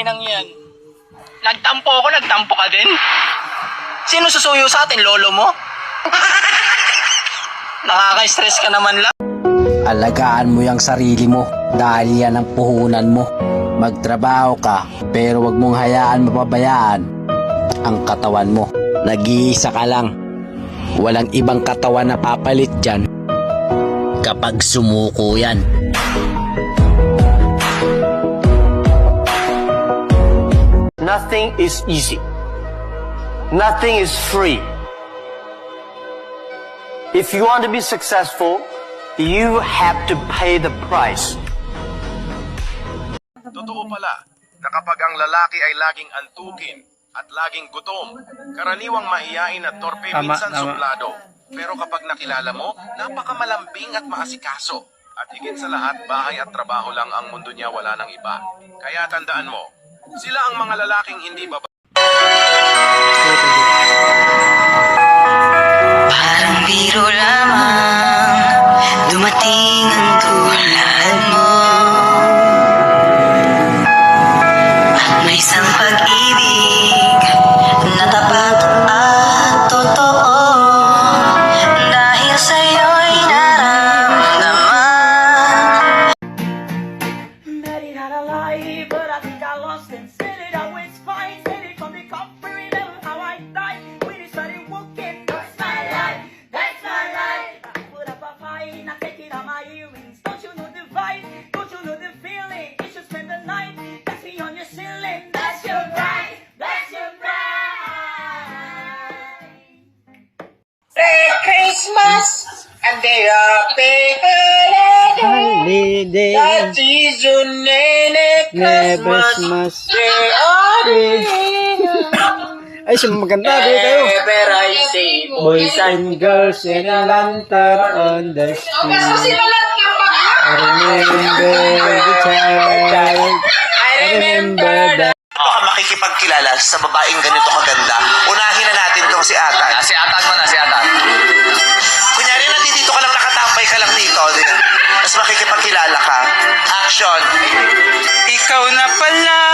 makinang yan. Nagtampo ako, nagtampo ka din. Sino susuyo sa atin, lolo mo? Nakaka-stress ka naman lang. Alagaan mo yung sarili mo dahil yan ang puhunan mo. Magtrabaho ka pero wag mong hayaan mapabayaan ang katawan mo. Nag-iisa ka lang. Walang ibang katawan na papalit dyan kapag sumuko yan. Nothing is easy. Nothing is free. If you want to be successful, you have to pay the price. Totoo pala na kapag ang lalaki ay laging antukin at laging gutom, karaniwang maiyain at torpe, minsan suplado. Pero kapag nakilala mo, napakamalambing at maasikaso. At higit sa lahat, bahay at trabaho lang ang mundo niya, wala ng iba. Kaya tandaan mo, sila ang mga lalaking hindi baba. Parang biro lamang dumating ang tulad mo, at may isang pag-ibig na tapat at totoo, dahil sa'yo'y naramdaman. Met it had a lie, but I think I lost and said it always fine. Said it from the coffee, remember how I died. We decided walking, that's my life, that's my life. I put up a fight, I take it on my earrings. Don't you know the vibe? Don't you know the feeling? You should spend the night, that's me on your ceiling. That's your right, that's your right. Say Christmas and the happy holiday. That season Christmas. Ay, maganda kayo. Ever I see Boys and girls in a lantern on the street. I remember the child. I remember that. Baka makikipagkilala sa babaeng ganito kaganda. Unahin na natin itong si Atan. Si Atan mo na, si Atan. Kunyari, nandito ka lang, nakatambay ka lang dito. Tapos makikipagkilala ka. Action. ikaw na pala